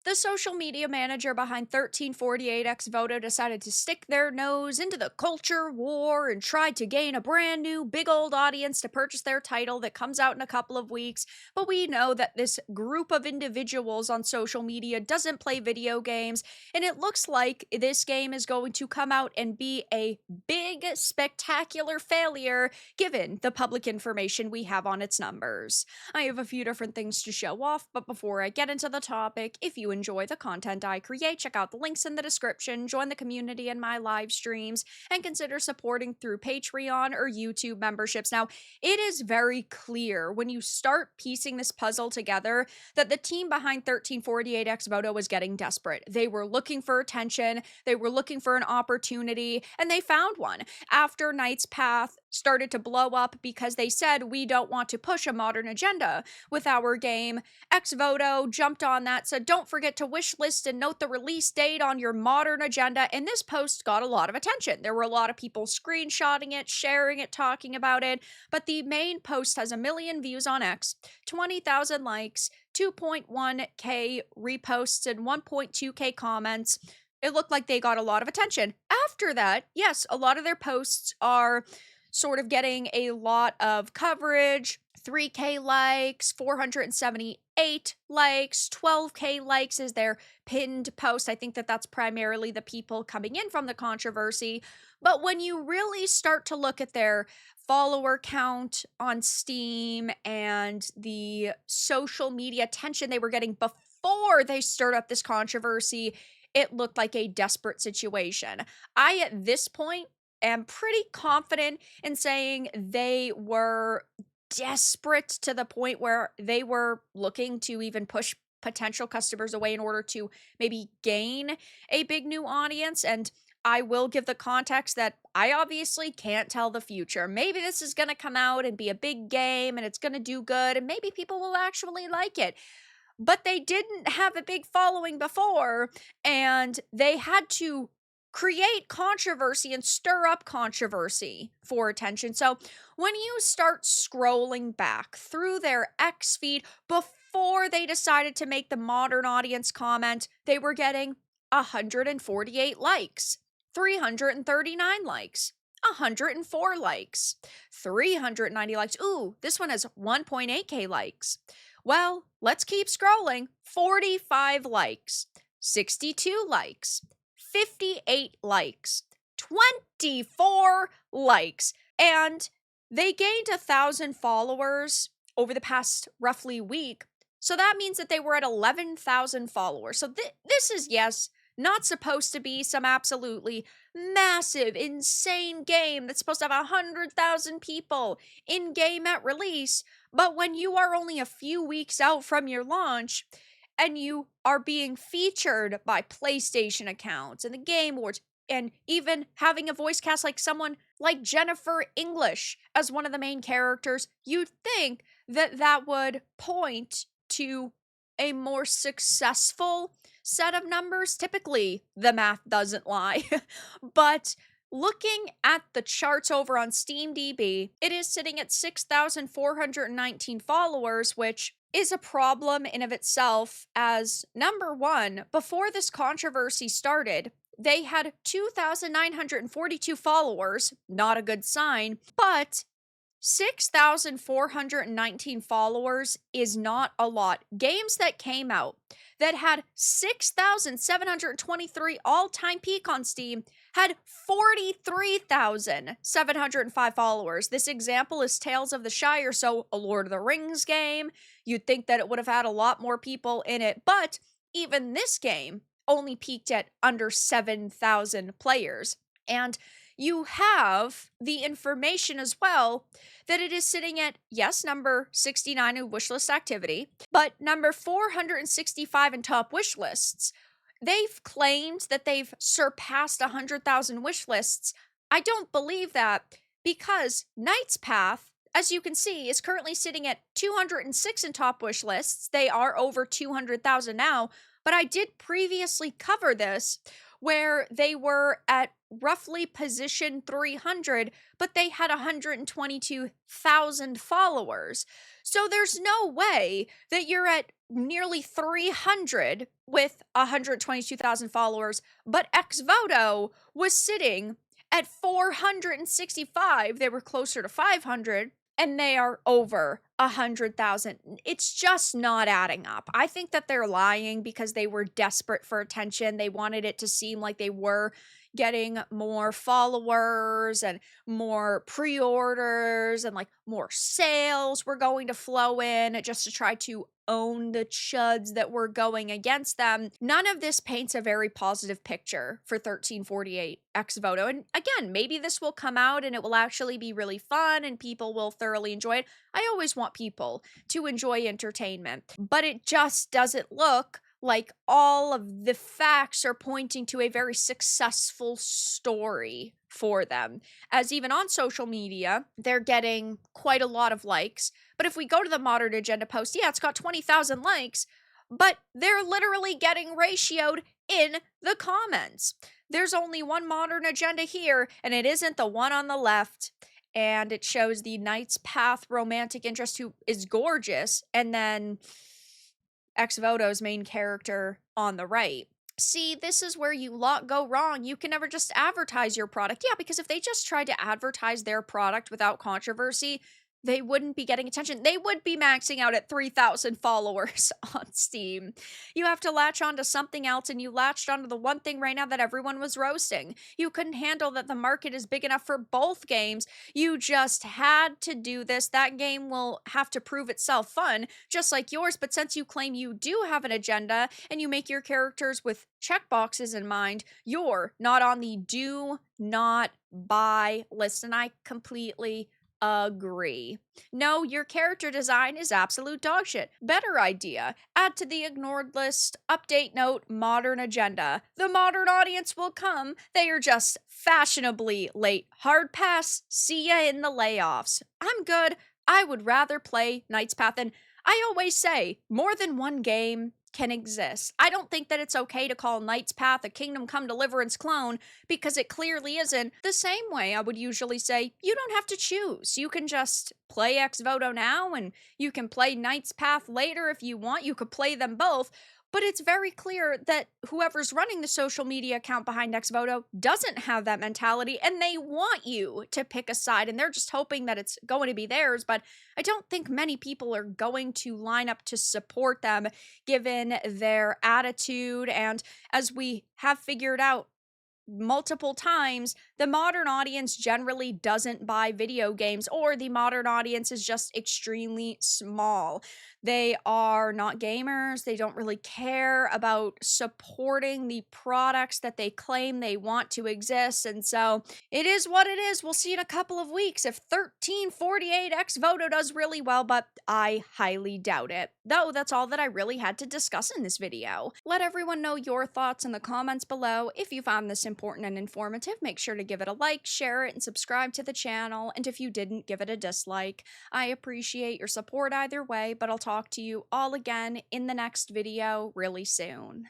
The social media manager behind 1348X Voto decided to stick their nose into the culture war and tried to gain a brand new big old audience to purchase their title that comes out in a couple of weeks. But we know that this group of individuals on social media doesn't play video games, and it looks like this game is going to come out and be a big, spectacular failure given the public information we have on its numbers. I have a few different things to show off, but before I get into the topic, if you enjoy the content I create, check out the links in the description, join the community in my live streams, and consider supporting through Patreon or YouTube memberships. Now, it is very clear when you start piecing this puzzle together that the team behind 1348X Voto was getting desperate. They were looking for attention, they were looking for an opportunity, and they found one. After Knight's Path started to blow up because they said, we don't want to push a modern agenda with our game, X Voto jumped on that, said, don't forget to wishlist and note the release date on your modern agenda, and this post got a lot of attention. There were a lot of people screenshotting it, sharing it, talking about it, but the main post has 1 million views on X, 20,000 likes, 2.1k reposts, and 1.2k comments. It looked like they got a lot of attention. After that, yes, a lot of their posts are sort of getting a lot of coverage. 3k likes, 478 likes, 12k likes is their pinned post. I think that that's primarily the people coming in from the controversy. But when you really start to look at their follower count on Steam and the social media attention they were getting before they stirred up this controversy, it looked like a desperate situation. I, at this point, am pretty confident in saying they were desperate to the point where they were looking to even push potential customers away in order to maybe gain a big new audience. And I will give the context that I obviously can't tell the future. Maybe this is going to come out and be a big game and it's going to do good and maybe people will actually like it. But they didn't have a big following before, and they had to create controversy and stir up controversy for attention. So when you start scrolling back through their X feed before they decided to make the modern audience comment, they were getting 148 likes, 339 likes, 104 likes, 390 likes. Ooh, this one has 1.8k likes. Well, let's keep scrolling. 45 likes, 62 likes, 58 likes, 24 likes, and they gained 1,000 followers over the past roughly week. So that means that they were at 11,000 followers. So this is, yes, not supposed to be some absolutely massive, insane game that's supposed to have 100,000 people in game at release. But when you are only a few weeks out from your launch and you are being featured by PlayStation accounts and the Game Awards, and even having a voice cast like someone like Jennifer English as one of the main characters, you'd think that that would point to a more successful set of numbers. Typically, the math doesn't lie. But looking at the charts over on SteamDB, it is sitting at 6,419 followers, which is a problem in of itself, as number one, before this controversy started, they had 2,942 followers, not a good sign, but 6,419 followers is not a lot. Games that came out that had 6,723 all-time peak on Steam had 43,705 followers. This example is Tales of the Shire, so a Lord of the Rings game. You'd think that it would have had a lot more people in it, but even this game only peaked at under 7,000 players. And you have the information as well that it is sitting at, yes, number 69 in wishlist activity, but number 465 in top wish lists. They've claimed that they've surpassed 100,000 wish lists. I don't believe that, because Knight's Path, as you can see, is currently sitting at 206 in top wish lists. They are over 200,000 now, but I did previously cover this where they were at roughly position 300, but they had 122,000 followers. So there's no way that you're at nearly 300 with 122,000 followers, but Voto was sitting at 465. They were closer to 500, and they are over 100,000. It's just not adding up. I think that they're lying because they were desperate for attention. They wanted it to seem like they were getting more followers and more pre-orders, and like more sales were going to flow in just to try to own the chuds that were going against them. None of this paints a very positive picture for 1348 X Voto. And again, maybe this will come out and it will actually be really fun and people will thoroughly enjoy it. I always want people to enjoy entertainment, but it just doesn't look like all of the facts are pointing to a very successful story for them. As even on social media, they're getting quite a lot of likes. But if we go to the MoDeRn Agenda post, yeah, it's got 20,000 likes, but they're literally getting ratioed in the comments. There's only one MoDeRn Agenda here, and it isn't the one on the left. And it shows the Knight's Path romantic interest who is gorgeous, and then Voto's main character on the right. See, this is where you lot go wrong. You can never just advertise your product. Yeah, because if they just tried to advertise their product without controversy, they wouldn't be getting attention. They would be maxing out at 3,000 followers on Steam. You have to latch onto something else, and you latched onto the one thing right now that everyone was roasting. You couldn't handle that the market is big enough for both games. You just had to do this. That game will have to prove itself fun, just like yours, but since you claim you do have an agenda and you make your characters with checkboxes in mind, you're not on the do not buy list, and I completely agree. No, your character design is absolute dogshit. Better idea. Add to the ignored list. Update note, MoDeRn Agenda. The MoDeRn audience will come. They are just fashionably late. Hard pass. See ya in the layoffs. I'm good. I would rather play Knight's Path, and I always say, more than one game can exist. I don't think that it's okay to call Knight's Path a Kingdom Come Deliverance clone, because it clearly isn't. The same way I would usually say, you don't have to choose. You can just play Voto now, and you can play Knight's Path later if you want. You could play them both. But it's very clear that whoever's running the social media account behind Voto doesn't have that mentality, and they want you to pick a side, and they're just hoping that it's going to be theirs. But I don't think many people are going to line up to support them given their attitude. And as we have figured out multiple times, the MoDeRn audience generally doesn't buy video games, or the MoDeRn audience is just extremely small. They are not gamers. They don't really care about supporting the products that they claim they want to exist. And so it is what it is. We'll see in a couple of weeks if 1348 Voto does really well, but I highly doubt it. Though that's all that I really had to discuss in this video. Let everyone know your thoughts in the comments below. If you found this important and informative, make sure to give it a like, share it, and subscribe to the channel. And if you didn't, give it a dislike. I appreciate your support either way, but I'll talk to you all again in the next video really soon.